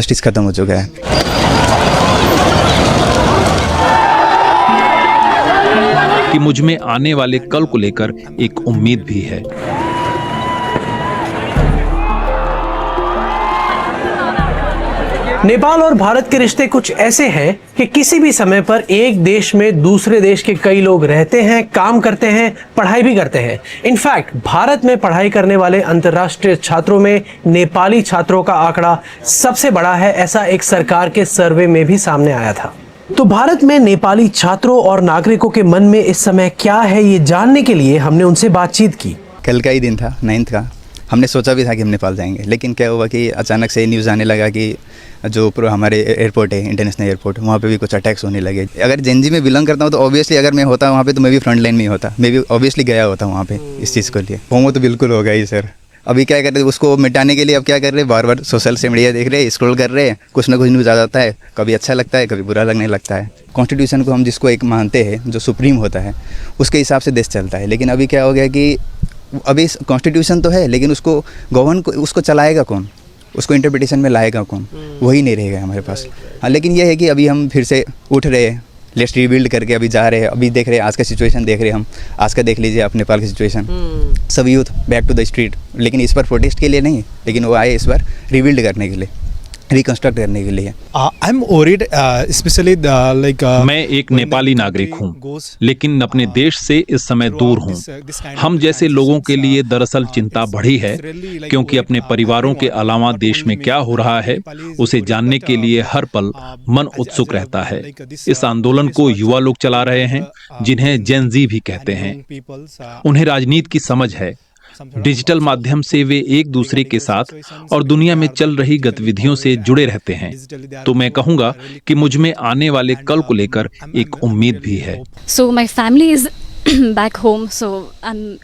Justice खत्म हो चुका है। कि मुझ में आने वाले कल को लेकर एक उम्मीद भी है। नेपाल और भारत के रिश्ते कुछ ऐसे हैं कि किसी भी समय पर एक देश में दूसरे देश के कई लोग रहते हैं, काम करते हैं, पढ़ाई भी करते हैं। इनफैक्ट भारत में पढ़ाई करने वाले अंतर्राष्ट्रीय छात्रों में नेपाली छात्रों का आंकड़ा सबसे बड़ा है, ऐसा एक सरकार के सर्वे में भी सामने आया था। तो भारत में नेपाली छात्रों और नागरिकों के मन में इस समय क्या है, ये जानने के लिए हमने उनसे बातचीत की। कल का ही दिन था 9th का। हमने सोचा भी था कि हम नेपाल जाएंगे, लेकिन क्या हुआ कि अचानक से न्यूज़ आने लगा कि जो हमारे एयरपोर्ट है, इंटरनेशनल एयरपोर्ट, वहाँ पे भी कुछ अटैक्स होने लगे। अगर जेनजी में बिलोंग करता हूँ तो ऑब्वियसली अगर मैं होता वहाँ पे तो मैं भी फ्रंट लाइन में ही होता, मैं भी ऑब्वियसली गया होता वहाँ पे इस चीज़ के लिए। होमो तो बिल्कुल होगा ही सर। अभी क्या कर रहे हैं, उसको मिटाने के लिए अब क्या कर रहे हैं, बार बार सोशल से मीडिया देख रहे हैं, स्क्रॉल कर रहे हैं, कुछ ना कुछ न्यूज़ आ जाता है, कभी अच्छा लगता है, कभी बुरा लगने लगता है। कॉन्स्टिट्यूशन को हम जिसको एक मानते हैं, जो सुप्रीम होता है, उसके हिसाब से देश चलता है। लेकिन अभी क्या हो गया कि अभी कॉन्स्टिट्यूशन तो है, लेकिन उसको गवर्न को उसको चलाएगा कौन, उसको इंटरप्रिटेशन में लाएगा कौन, वही नहीं रहेगा हमारे पास। हाँ, लेकिन ये है कि अभी हम फिर से उठ रहे हैं, लेट्स रीबिल्ड करके अभी जा रहे हैं। अभी देख रहे हैं आज का सिचुएशन, देख रहे हैं हम आज का, देख लीजिए आप नेपाल की सिचुएशन। सब youth back to the street, लेकिन इस बार प्रोटेस्ट के लिए नहीं, लेकिन वो आए इस बार रिबिल्ड करने के लिए, रिकंस्ट्रक्ट करने के लिए। I am worried specially like मैं एक नेपाली नागरिक हूँ, लेकिन अपने देश से इस समय दूर हूँ। हम जैसे लोगों के लिए दरअसल चिंता बढ़ी है, क्योंकि अपने परिवारों के अलावा देश में क्या हो रहा है उसे जानने के लिए हर पल मन उत्सुक रहता है। इस आंदोलन को युवा लोग चला रहे हैं, जिन्हें जेन जी भी कहते हैं। उन्हें राजनीति की समझ है। डिजिटल माध्यम से वे एक दूसरे के साथ और दुनिया में चल रही गतिविधियों से जुड़े रहते हैं। तो मैं कहूंगा कि मुझ में आने वाले कल को लेकर एक उम्मीद भी है। So my family is back home, so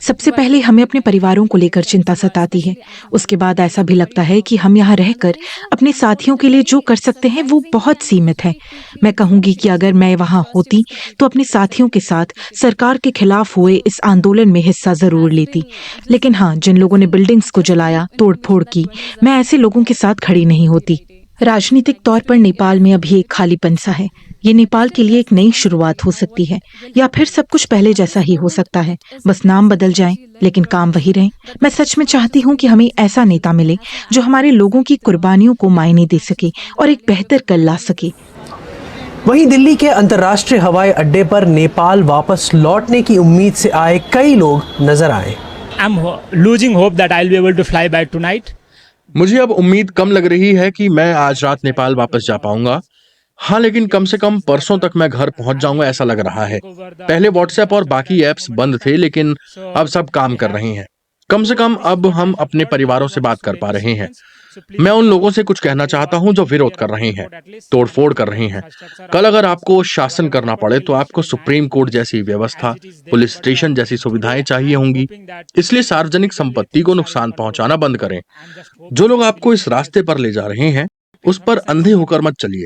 सबसे पहले हमें अपने परिवारों को लेकर चिंता सताती है। उसके बाद ऐसा भी लगता है कि हम यहाँ रहकर अपने साथियों के लिए जो कर सकते हैं वो बहुत सीमित है। मैं कहूँगी कि अगर मैं वहाँ होती तो अपने साथियों के साथ सरकार के खिलाफ हुए इस आंदोलन में हिस्सा जरूर लेती। लेकिन हाँ, जिन लोगों ने बिल्डिंग्स को जलाया, तोड़फोड़ की, मैं ऐसे लोगों के साथ खड़ी नहीं होती। राजनीतिक तौर पर नेपाल में अभी एक खालीपन सा है। ये नेपाल के लिए एक नई शुरुआत हो सकती है, या फिर सब कुछ पहले जैसा ही हो सकता है, बस नाम बदल जाए लेकिन काम वही रहे। मैं सच में चाहती हूँ कि हमें ऐसा नेता मिले जो हमारे लोगों की कुर्बानियों को मायने दे सके और एक बेहतर कल ला सके। वहीं दिल्ली के अंतर्राष्ट्रीय हवाई अड्डे पर नेपाल वापस लौटने की उम्मीद से आए कई लोग नजर आए। I'm losing hope that I'll be able to fly back tonight. मुझे अब उम्मीद कम लग रही है कि मैं आज रात नेपाल वापस जा पाऊंगा। हाँ, लेकिन कम से कम परसों तक मैं घर पहुंच जाऊंगा ऐसा लग रहा है। पहले व्हाट्सएप और बाकी ऐप्स बंद थे, लेकिन अब सब काम कर रही हैं। कम से कम अब हम अपने परिवारों से बात कर पा रहे हैं। मैं उन लोगों से कुछ कहना चाहता हूं जो विरोध कर रहे हैं, तोड़फोड़ कर रहे हैं। कल अगर आपको शासन करना पड़े तो आपको सुप्रीम कोर्ट जैसी व्यवस्था, पुलिस स्टेशन जैसी सुविधाएं चाहिए होंगी। इसलिए सार्वजनिक संपत्ति को नुकसान पहुंचाना बंद करें। जो लोग आपको इस रास्ते पर ले जा रहे हैं, उस पर अंधे होकर मत चलिए।